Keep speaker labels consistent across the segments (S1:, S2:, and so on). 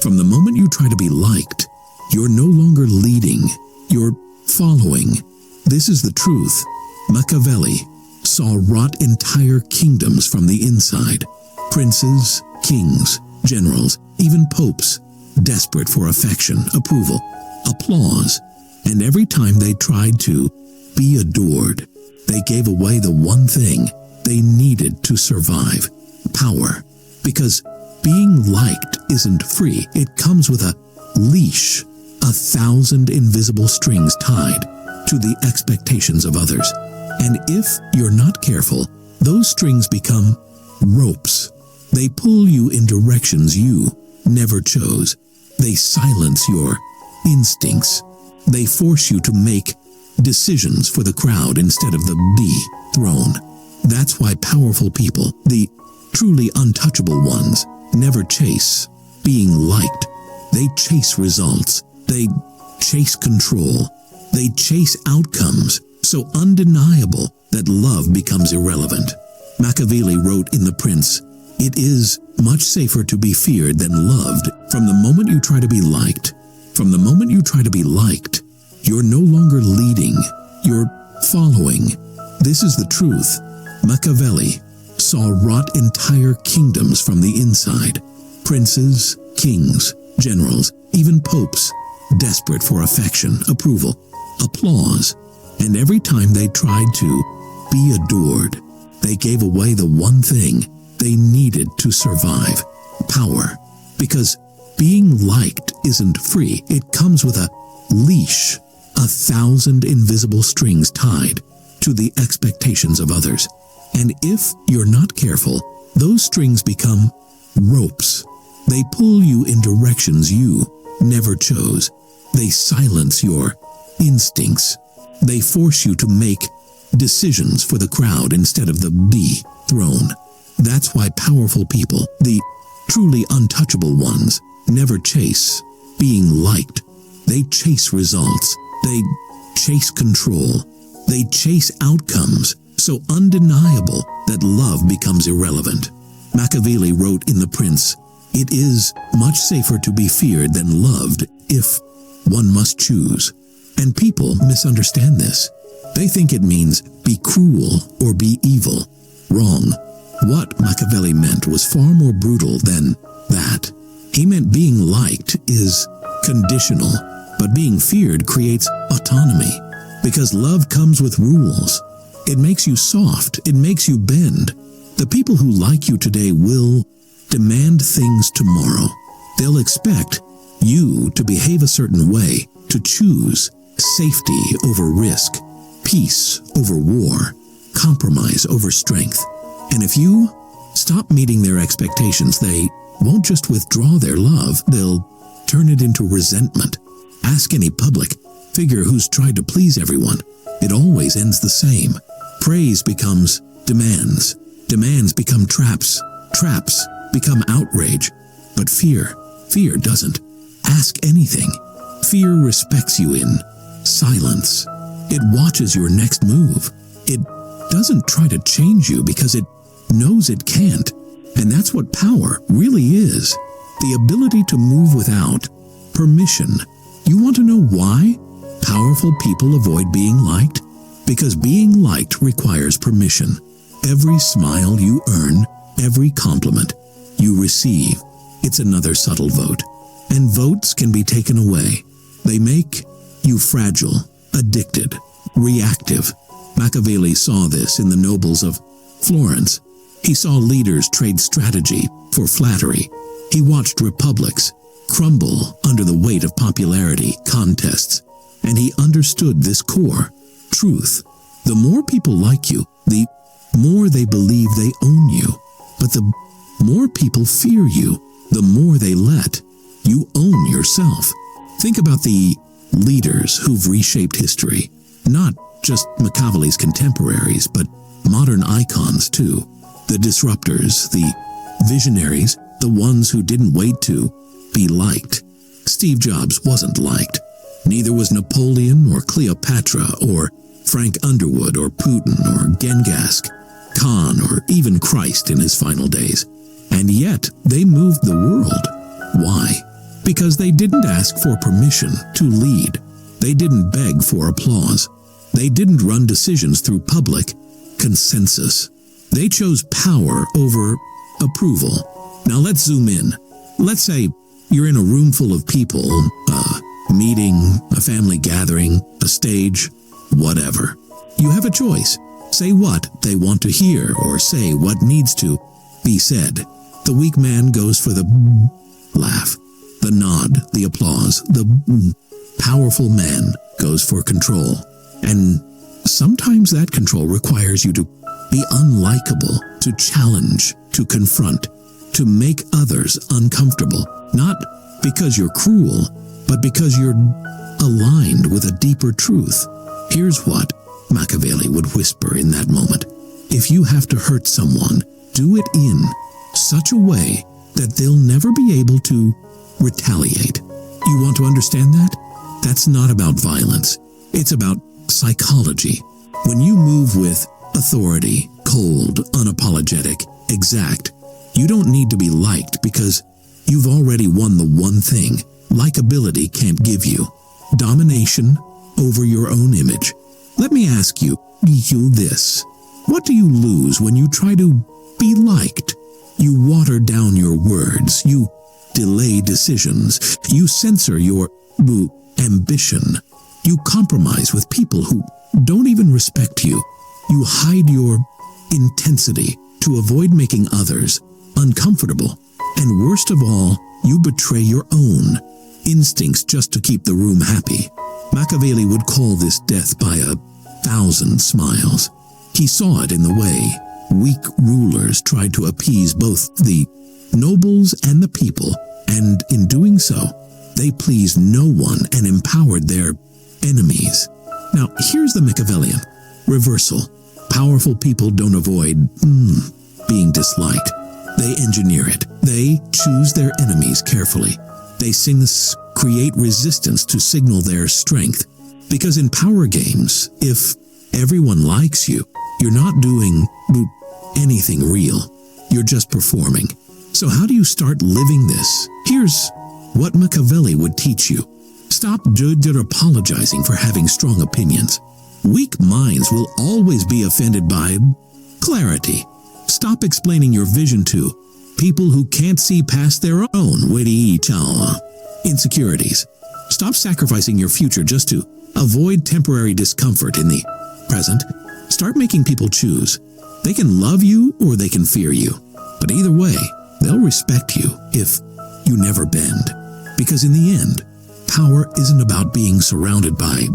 S1: From the moment you try to be liked, you're no longer leading, you're following. This is the truth. Machiavelli saw rot entire kingdoms from the inside. Princes, kings, generals, even popes, desperate for affection, approval, applause. And every time they tried to be adored, they gave away the one thing they needed to survive: power. Because being liked isn't free. It comes with a leash, 1,000 invisible strings tied to the expectations of others. And if you're not careful, those strings become ropes. They pull you in directions you never chose. They silence your instincts. They force you to make decisions for the crowd instead of the throne. That's why powerful people, the truly untouchable ones, never chase being liked. They chase results. They chase control. They chase outcomes so undeniable that love becomes irrelevant. Machiavelli wrote in The Prince, "It is much safer to be feared than loved." From the moment you try to be liked, you're no longer leading, you're following. This is the truth. Machiavelli saw rot entire kingdoms from the inside. Princes, kings, generals, even popes, desperate for affection, approval, applause. And every time they tried to be adored, they gave away the one thing they needed to survive: power. Because being liked isn't free. It comes with a leash, 1,000 invisible strings tied to the expectations of others. And if you're not careful, those strings become ropes. They pull you in directions you never chose. They silence your instincts. They force you to make decisions for the crowd instead of the throne. That's why powerful people, the truly untouchable ones, never chase being liked. They chase results. They chase control. They chase outcomes so undeniable that love becomes irrelevant. Machiavelli wrote in The Prince, "It is much safer to be feared than loved if one must choose." And people misunderstand this. They think it means be cruel or be evil. Wrong. What Machiavelli meant was far more brutal than that. He meant being liked is conditional, but being feared creates autonomy. Because love comes with rules. It makes you soft. It makes you bend. The people who like you today will demand things tomorrow. They'll expect you to behave a certain way, to choose safety over risk, peace over war, compromise over strength. And if you stop meeting their expectations, they won't just withdraw their love, they'll turn it into resentment. Ask any public figure who's tried to please everyone. It always ends the same. Praise becomes demands. Demands become traps. Traps become outrage. But fear doesn't ask anything. Fear respects you in silence. It watches your next move. It doesn't try to change you because it knows it can't. And that's what power really is. The ability to move without permission. You want to know why powerful people avoid being liked? Because being liked requires permission. Every smile you earn, every compliment you receive, it's another subtle vote. And votes can be taken away. They make you fragile, addicted, reactive. Machiavelli saw this in the nobles of Florence. He saw leaders trade strategy for flattery. He watched republics crumble under the weight of popularity contests. And he understood this core truth. The more people like you, the more they believe they own you. But the more people fear you, the more they let you own yourself. Think about the leaders who've reshaped history. Not just Machiavelli's contemporaries, but modern icons too. The disruptors, the visionaries, the ones who didn't wait to be liked. Steve Jobs wasn't liked. Neither was Napoleon or Cleopatra or Frank Underwood or Putin or Genghis Khan or even Christ in his final days. And yet they moved the world. Why? Because they didn't ask for permission to lead. They didn't beg for applause. They didn't run decisions through public consensus. They chose power over approval. Now let's zoom in. Let's say you're in a room full of people, a meeting, a family gathering, a stage, whatever. You have a choice. Say what they want to hear or say what needs to be said. The weak man goes for the laugh, the nod, the applause. The powerful man goes for control. And sometimes that control requires you to be unlikable, to challenge, to confront, to make others uncomfortable. Not because you're cruel, but because you're aligned with a deeper truth. Here's what Machiavelli would whisper in that moment. If you have to hurt someone, do it in such a way that they'll never be able to retaliate. You want to understand that? That's not about violence. It's about psychology. When you move with authority, cold, unapologetic, exact, you don't need to be liked because you've already won the one thing likability can't give you: domination over your own image. Let me ask you this. What do you lose when you try to be liked? You water down your words. You delay decisions. You censor your ambition. You compromise with people who don't even respect you. You hide your intensity to avoid making others uncomfortable. And worst of all, you betray your own instincts just to keep the room happy. Machiavelli would call this death by 1,000 smiles. He saw it in the way weak rulers tried to appease both the nobles and the people, and in doing so, they pleased no one and empowered their enemies. Now, here's the Machiavellian reversal. Powerful people don't avoid being disliked. They engineer it. They choose their enemies carefully. They create resistance to signal their strength. Because in power games, if everyone likes you, you're not doing anything real. You're just performing. So how do you start living this? Here's what Machiavelli would teach you. Stop apologizing for having strong opinions. Weak minds will always be offended by clarity. Stop explaining your vision to people who can't see past their own witty insecurities. Stop sacrificing your future just to avoid temporary discomfort in the present. Start making people choose. They can love you or they can fear you. But either way, they'll respect you if you never bend. Because in the end, power isn't about being surrounded by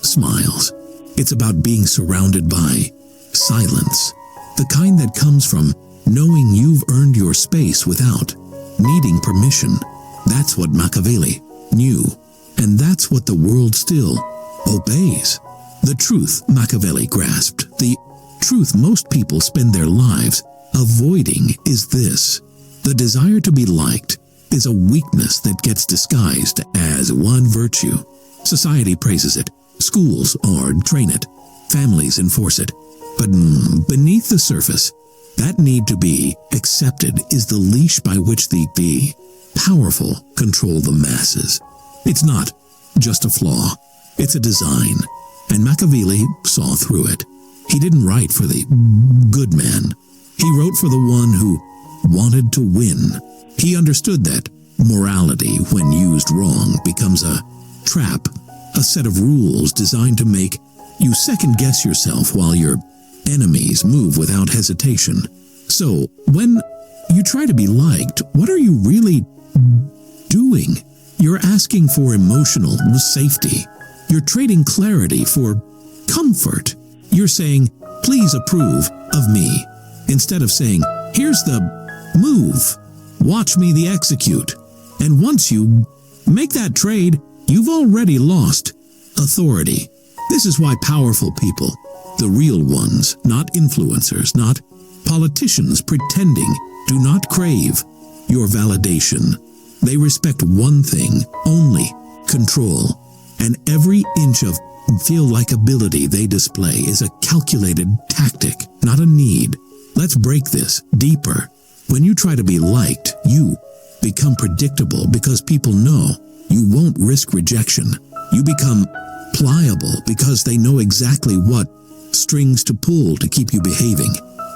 S1: smiles. It's about being surrounded by silence. The kind that comes from knowing you've earned your space without needing permission. That's what Machiavelli knew. And that's what the world still obeys. The truth Machiavelli grasped, the truth most people spend their lives avoiding is this. The desire to be liked is a weakness that gets disguised as one virtue. Society praises it. Schools train it. Families enforce it. But beneath the surface, that need to be accepted is the leash by which the powerful control the masses. It's not just a flaw. It's a design. And Machiavelli saw through it. He didn't write for the good man. He wrote for the one who wanted to win. He understood that morality, when used wrong, becomes a trap, a set of rules designed to make you second-guess yourself while your enemies move without hesitation. So, when you try to be liked, what are you really doing? You're asking for emotional safety. You're trading clarity for comfort. You're saying, please approve of me, instead of saying, here's the move, watch me the execute. And once you make that trade, you've already lost authority. This is why powerful people, the real ones, not influencers, not politicians pretending, do not crave your validation. They respect one thing only: control. And every inch of likability they display is a calculated tactic, not a need. Let's break this deeper. When you try to be liked, you become predictable because people know you won't risk rejection. You become pliable because they know exactly what strings to pull to keep you behaving.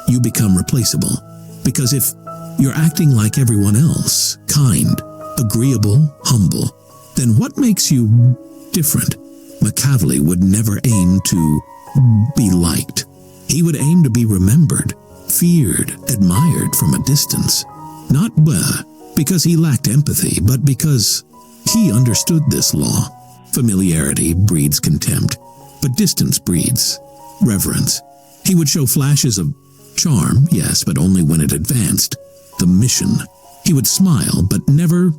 S1: You become replaceable because if you're acting like everyone else, kind, agreeable, humble, then what makes you different? Machiavelli would never aim to be liked. He would aim to be remembered, feared, admired from a distance. Not because he lacked empathy, but because he understood this law. Familiarity breeds contempt, but distance breeds reverence. He would show flashes of charm, yes, but only when it advanced the mission. He would smile, but never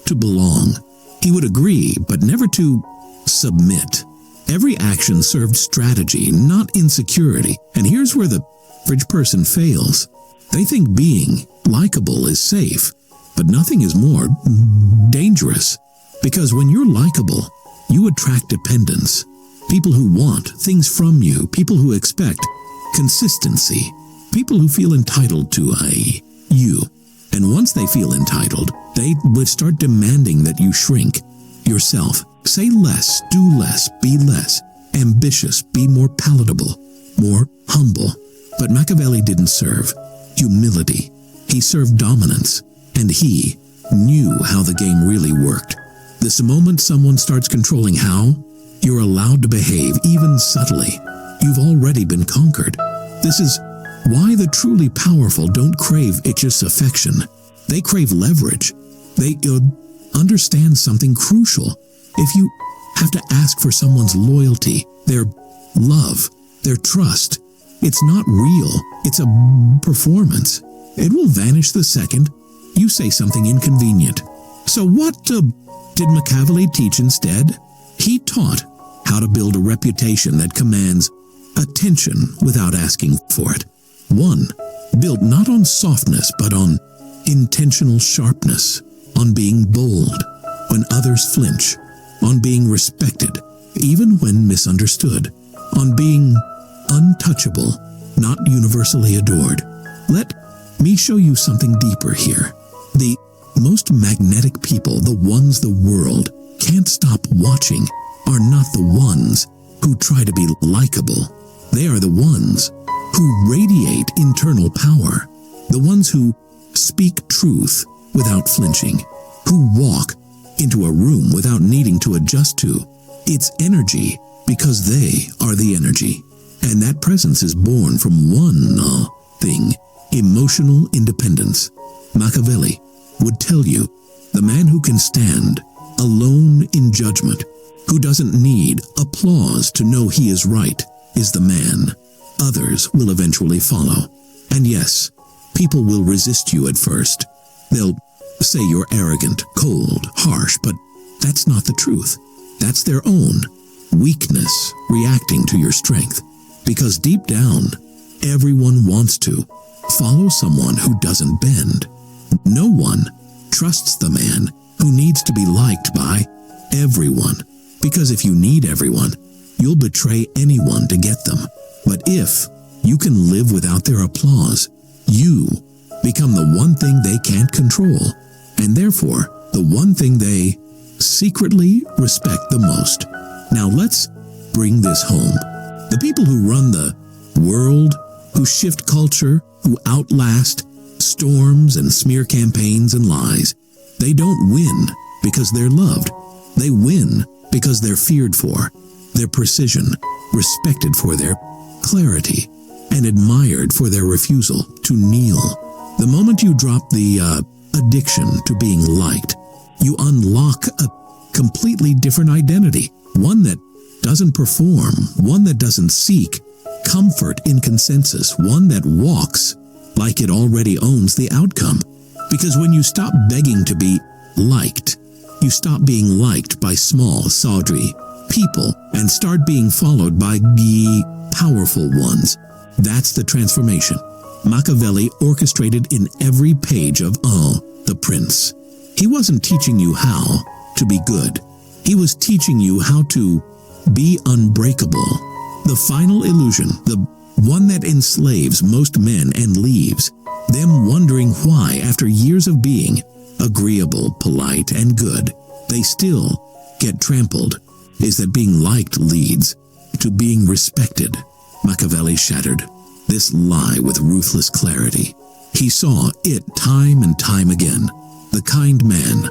S1: to belong. He would agree, but never to submit. Every action served strategy, not insecurity. And here's where the average person fails. They think being likable is safe, but nothing is more dangerous. Because when you're likable, you attract dependence. People who want things from you, people who expect consistency, people who feel entitled to you. And once they feel entitled, they would start demanding that you shrink yourself. Say less, do less, be less ambitious, be more palatable, more humble. But Machiavelli didn't serve humility. He served dominance, and he knew how the game really worked. This moment someone starts controlling how you're allowed to behave, even subtly, you've already been conquered. This is why the truly powerful don't crave just affection. They crave leverage. They understand something crucial. If you have to ask for someone's loyalty, their love, their trust, it's not real. It's a performance. It will vanish the second you say something inconvenient. So what did Machiavelli teach instead? He taught how to build a reputation that commands attention without asking for it. One, built not on softness but on intentional sharpness, on being bold when others flinch, on being respected even when misunderstood, on being untouchable, not universally adored. Let me show you something deeper here. The most magnetic people, the ones the world can't stop watching, are not the ones who try to be likable. They are the ones who radiate internal power, the ones who speak truth without flinching, who walk into a room without needing to adjust to its energy because they are the energy. And that presence is born from one thing, emotional independence. Machiavelli would tell you, the man who can stand alone in judgment, who doesn't need applause to know he is right, is the man. Others will eventually follow. And yes, people will resist you at first. They'll say you're arrogant, cold, harsh, but that's not the truth. That's their own weakness reacting to your strength. Because deep down, everyone wants to follow someone who doesn't bend. No one trusts the man who needs to be liked by everyone. Because if you need everyone, you'll betray anyone to get them. But if you can live without their applause, you become the one thing they can't control, and therefore the one thing they secretly respect the most. Now let's bring this home. The people who run the world, who shift culture, who outlast storms and smear campaigns and lies, they don't win because they're loved. They win because they're feared for their precision, respected for their clarity, and admired for their refusal to kneel. The moment you drop the addiction to being liked, you unlock a completely different identity, one that doesn't perform, one that doesn't seek comfort in consensus, one that walks like it already owns the outcome. Because when you stop begging to be liked, you stop being liked by small, sawdry people and start being followed by the powerful ones. That's the transformation Machiavelli orchestrated in every page of The Prince. He wasn't teaching you how to be good. He was teaching you how to be unbreakable. The final illusion, the one that enslaves most men and leaves them wondering why, after years of being agreeable, polite, and good, they still get trampled, is that being liked leads to being respected. Machiavelli shattered this lie with ruthless clarity. He saw it time and time again. The kind man,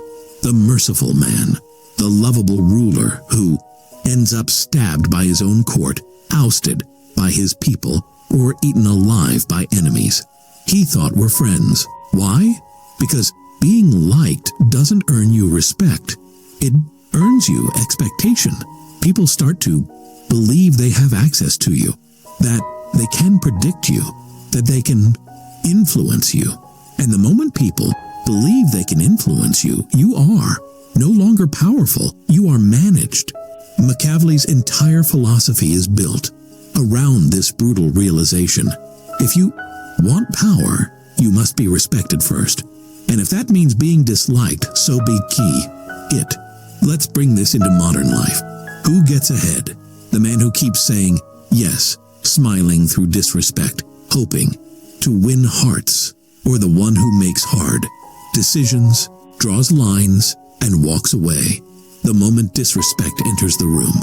S1: the merciful man, the lovable ruler who ends up stabbed by his own court, ousted by his people, or eaten alive by enemies, he thought were friends. Why? Because being liked doesn't earn you respect. It earns you expectation. People start to believe they have access to you, that they can predict you, that they can influence you. And the moment people believe they can influence you, you are no longer powerful. You are managed. Machiavelli's entire philosophy is built around this brutal realization. If you want power, you must be respected first. And if that means being disliked, so be it. Let's bring this into modern life. Who gets ahead? The man who keeps saying yes, smiling through disrespect, hoping to win hearts, or the one who makes hard decisions, draws lines, and walks away the moment disrespect enters the room?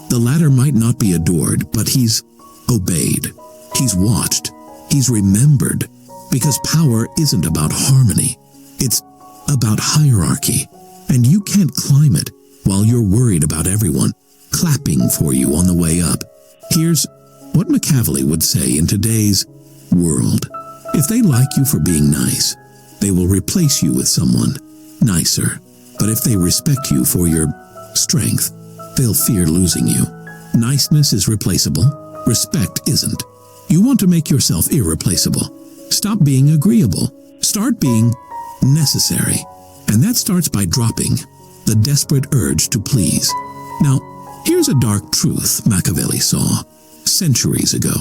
S1: The latter might not be adored, but he's obeyed. He's watched. He's remembered. Because power isn't about harmony. It's about hierarchy. And you can't climb it while you're worried about everyone clapping for you on the way up. Here's what Machiavelli would say in today's world. If they like you for being nice, they will replace you with someone nicer. But if they respect you for your strength, they'll fear losing you. Niceness is replaceable. Respect isn't. You want to make yourself irreplaceable. Stop being agreeable. Start being necessary. And that starts by dropping the desperate urge to please. Now, here's a dark truth Machiavelli saw centuries ago.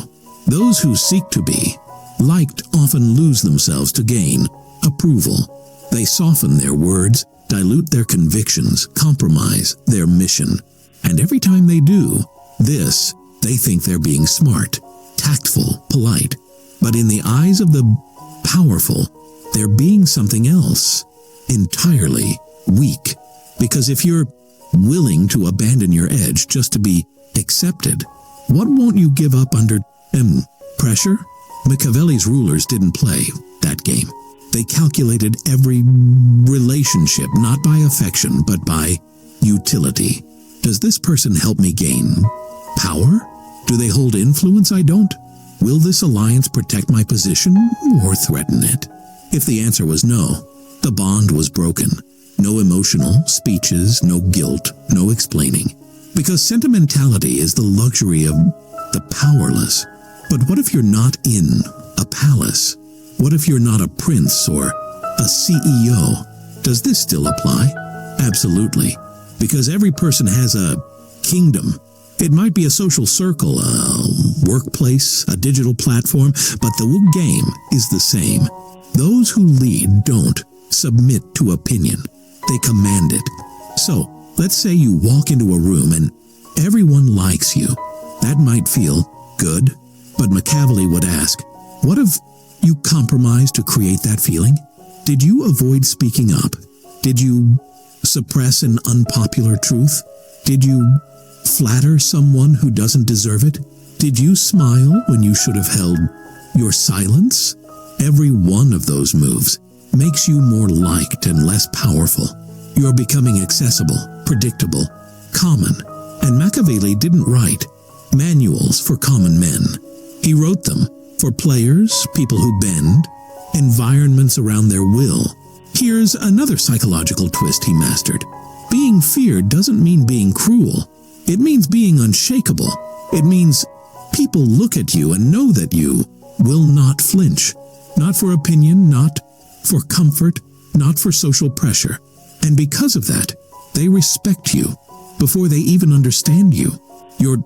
S1: Those who seek to be liked often lose themselves to gain approval. They soften their words, dilute their convictions, compromise their mission. And every time they do this, they think they're being smart, tactful, polite. But in the eyes of the powerful, they're being something else, entirely weak. Because if you're willing to abandon your edge just to be accepted, what won't you give up under pressure? Machiavelli's rulers didn't play that game. They calculated every relationship not by affection but by utility. Does this person help me gain power? Do they hold influence I don't? Will this alliance protect my position or threaten it? If the answer was no, the bond was broken. No emotional speeches, no guilt, no explaining. Because sentimentality is the luxury of the powerless. But what if you're not in a palace? What if you're not a prince or a CEO? Does this still apply? Absolutely. Because every person has a kingdom. It might be a social circle, a workplace, a digital platform, but the game is the same. Those who lead don't submit to opinion. They command it. So, let's say you walk into a room and everyone likes you. That might feel good, but Machiavelli would ask, what if you compromised to create that feeling? Did you avoid speaking up? Did you suppress an unpopular truth? Did you flatter someone who doesn't deserve it? Did you smile when you should have held your silence? Every one of those moves makes you more liked and less powerful. You're becoming accessible, predictable, common. And Machiavelli didn't write manuals for common men. He wrote them for players, people who bend, environments around their will. Here's another psychological twist he mastered. Being feared doesn't mean being cruel. It means being unshakable. It means people look at you and know that you will not flinch. Not for opinion, not for comfort, not for social pressure. And because of that, they respect you before they even understand you. Your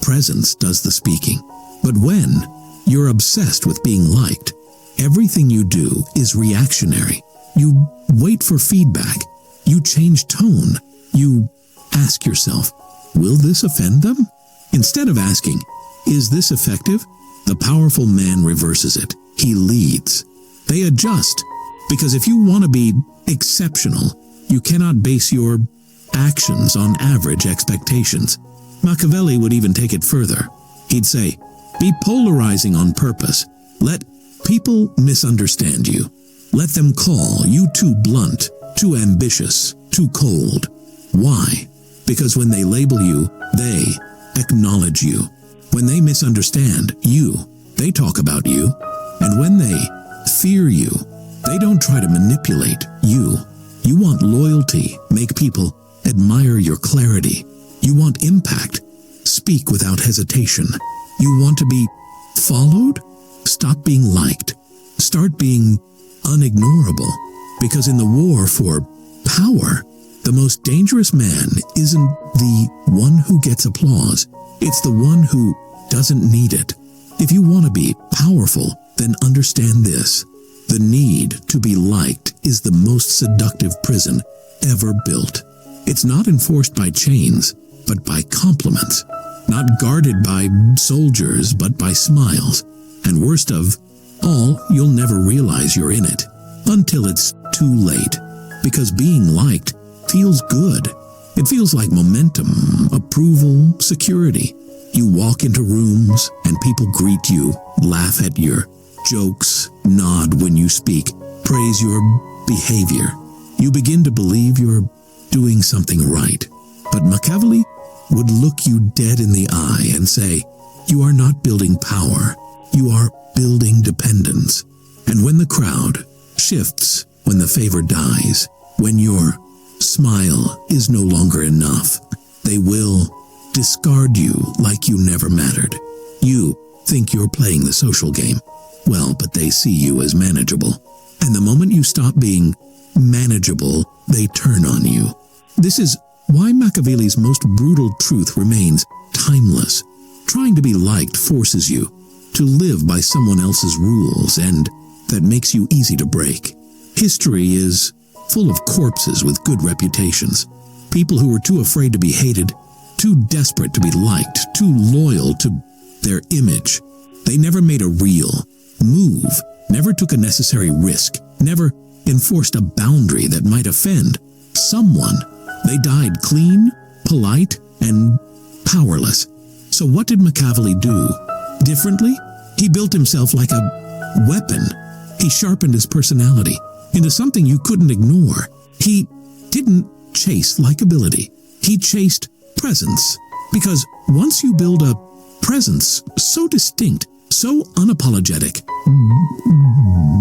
S1: presence does the speaking. But when you're obsessed with being liked, everything you do is reactionary. You wait for feedback. You change tone. You ask yourself, will this offend them? Instead of asking, is this effective? The powerful man reverses it. He leads. They adjust. Because if you want to be exceptional, you cannot base your actions on average expectations. Machiavelli would even take it further. He'd say, be polarizing on purpose. Let people misunderstand you. Let them call you too blunt, too ambitious, too cold. Why? Because when they label you, they acknowledge you. When they misunderstand you, they talk about you. And when they fear you, they don't try to manipulate you. You want loyalty, make people admire your clarity. You want impact, speak without hesitation. You want to be followed? Stop being liked. Start being unignorable. Because in the war for power, the most dangerous man isn't the one who gets applause. It's the one who doesn't need it. If you want to be powerful, then understand this. The need to be liked is the most seductive prison ever built. It's not enforced by chains, but by compliments. Not guarded by soldiers, but by smiles. And worst of all, you'll never realize you're in it until it's too late. Because being liked feels good. It feels like momentum, approval, security. You walk into rooms and people greet you, laugh at your jokes, nod when you speak, praise your behavior. You begin to believe you're doing something right. But Machiavelli would look you dead in the eye and say, you are not building power, you are building dependence. And when the crowd shifts, when the favor dies, when your smile is no longer enough, they will discard you like you never mattered. You think you're playing the social game. Well, but they see you as manageable. And the moment you stop being manageable, they turn on you. This is why Machiavelli's most brutal truth remains timeless. Trying to be liked forces you to live by someone else's rules, and that makes you easy to break. History is full of corpses with good reputations. People who were too afraid to be hated, too desperate to be liked, too loyal to their image. They never made a real move, never took a necessary risk, never enforced a boundary that might offend someone. They died clean, polite, and powerless. So what did Machiavelli do? Differently? He built himself like a weapon. He sharpened his personality into something you couldn't ignore. He didn't chase likability. He chased presence. Because once you build a presence so distinct, so unapologetic,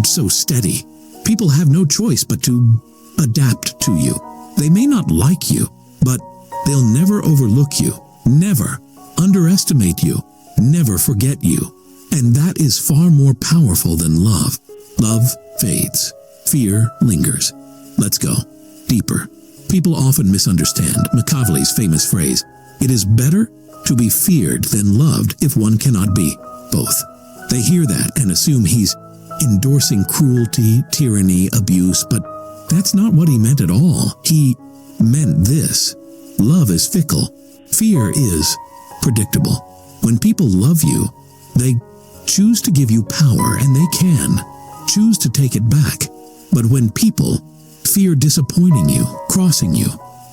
S1: so steady, people have no choice but to adapt to you. They may not like you, but they'll never overlook you, never underestimate you, never forget you. And that is far more powerful than love. Love fades. Fear lingers. Let's go deeper. People often misunderstand Machiavelli's famous phrase, "It is better to be feared than loved if one cannot be both." They hear that and assume he's endorsing cruelty, tyranny, abuse, but that's not what he meant at all. He meant this: love is fickle. Fear is predictable. When people love you, they choose to give you power, and they can choose to take it back. But when people fear disappointing you, crossing you,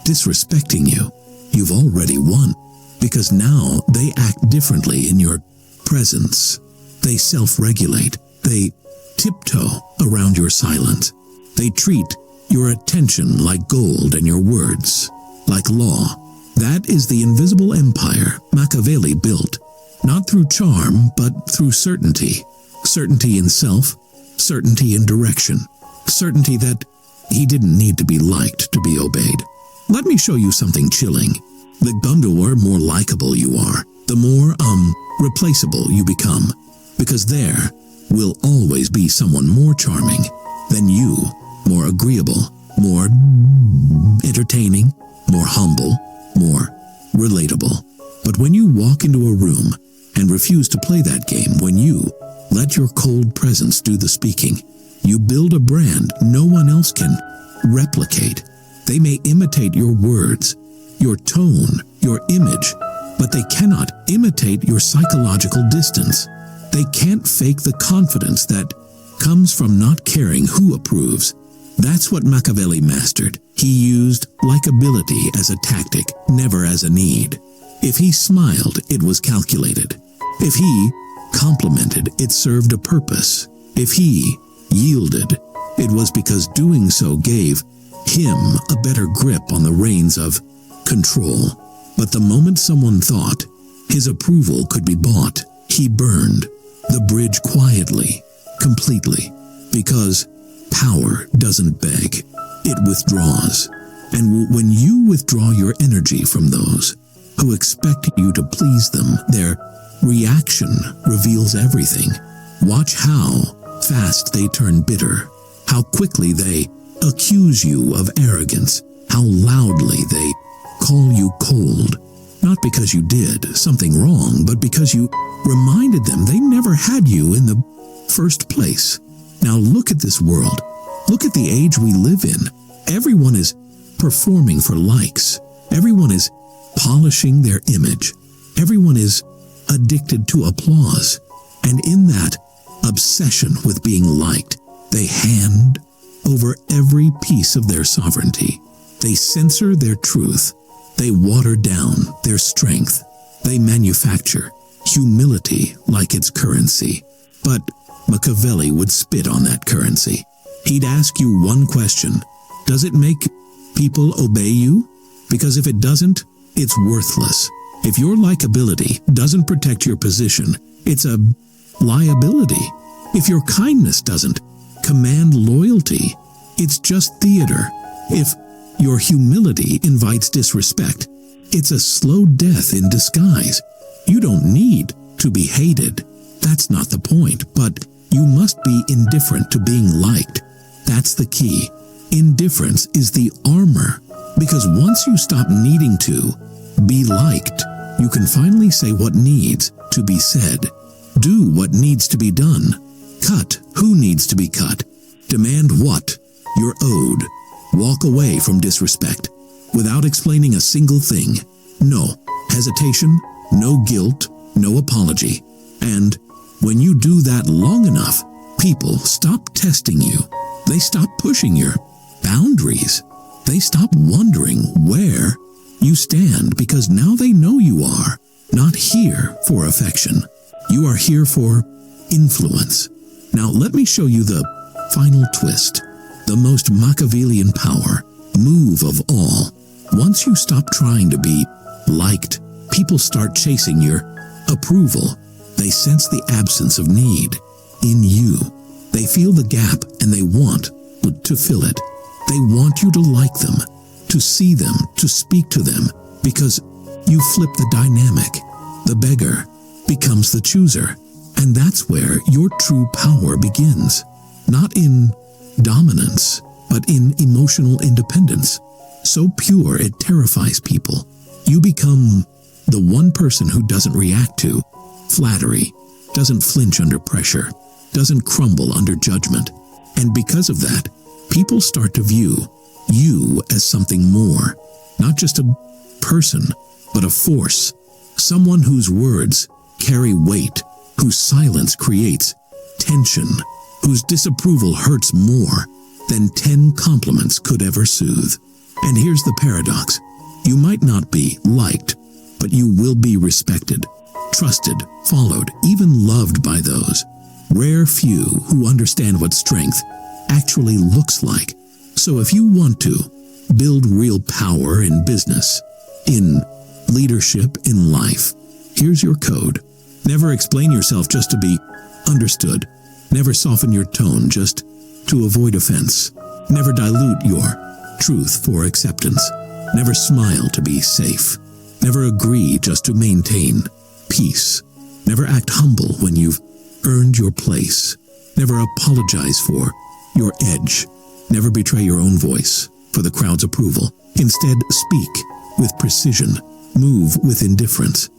S1: disrespecting you, you've already won, because now they act differently in your presence. They self-regulate. They tiptoe around your silence. They treat your attention like gold and your words like law. That is the invisible empire Machiavelli built, not through charm, but through certainty. Certainty in self, certainty in direction, certainty that he didn't need to be liked to be obeyed. Let me show you something chilling. The more likable you are, the more replaceable you become, because there will always be someone more charming than you, more agreeable, more entertaining, more humble, more relatable. But when you walk into a room and refuse to play that game, when you let your cold presence do the speaking, you build a brand no one else can replicate. They may imitate your words, your tone, your image, but they cannot imitate your psychological distance. They can't fake the confidence that comes from not caring who approves. That's what Machiavelli mastered. He used likability as a tactic, never as a need. If he smiled, it was calculated. If he complimented, it served a purpose. If he yielded, it was because doing so gave him a better grip on the reins of control. But the moment someone thought his approval could be bought, he burned the bridge quietly, completely, because power doesn't beg, it withdraws. And when you withdraw your energy from those who expect you to please them, their reaction reveals everything. Watch how fast they turn bitter, how quickly they accuse you of arrogance, how loudly they call you cold, not because you did something wrong, but because you reminded them they never had you in the first place. Now look at this world. Look at the age we live in. Everyone is performing for likes. Everyone is polishing their image. Everyone is addicted to applause. And in that obsession with being liked, they hand over every piece of their sovereignty. They censor their truth. They water down their strength. They manufacture humility like its currency. But Machiavelli would spit on that currency. He'd ask you one question: does it make people obey you? Because if it doesn't, it's worthless. If your likability doesn't protect your position, it's a liability. If your kindness doesn't command loyalty, it's just theater. If your humility invites disrespect, it's a slow death in disguise. You don't need to be hated. That's not the point, but you must be indifferent to being liked. That's the key. Indifference is the armor, because once you stop needing to be liked, you can finally say what needs to be said. Do what needs to be done. Cut who needs to be cut. Demand what you're owed. Walk away from disrespect without explaining a single thing. No hesitation, no guilt, no apology. And when you do that long enough, people stop testing you. They stop pushing your boundaries. They stop wondering where you stand, because now they know you are not here for affection. You are here for influence. Now let me show you the final twist, the most Machiavellian power move of all. Once you stop trying to be liked, people start chasing your approval. They sense the absence of need in you. They feel the gap and they want to fill it. They want you to like them, to see them, to speak to them, because you flip the dynamic. The beggar becomes the chooser. And that's where your true power begins. Not in dominance, but in emotional independence. So pure it terrifies people. You become the one person who doesn't react to flattery, doesn't flinch under pressure, doesn't crumble under judgment. And because of that, people start to view you as something more, not just a person, but a force, someone whose words carry weight, whose silence creates tension, whose disapproval hurts more than 10 compliments could ever soothe. And here's the paradox. You might not be liked, but you will be respected, trusted, followed, even loved by those rare few who understand what strength actually looks like. So if you want to build real power in business, in leadership, in life, here's your code. Never explain yourself just to be understood. Never soften your tone just to avoid offense. Never dilute your truth for acceptance. Never smile to be safe. Never agree just to maintain peace. Never act humble when you've earned your place. Never apologize for your edge. Never betray your own voice for the crowd's approval. Instead, speak with precision. Move with indifference.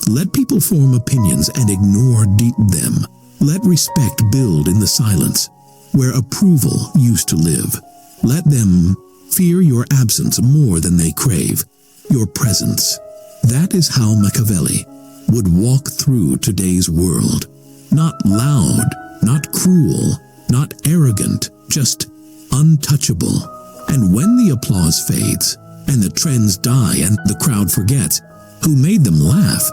S1: Let people form opinions and ignore them. Let respect build in the silence where approval used to live. Let them fear your absence more than they crave your presence. That is how Machiavelli would walk through today's world. Not loud, not cruel, not arrogant, just untouchable. And when the applause fades, and the trends die and the crowd forgets who made them laugh,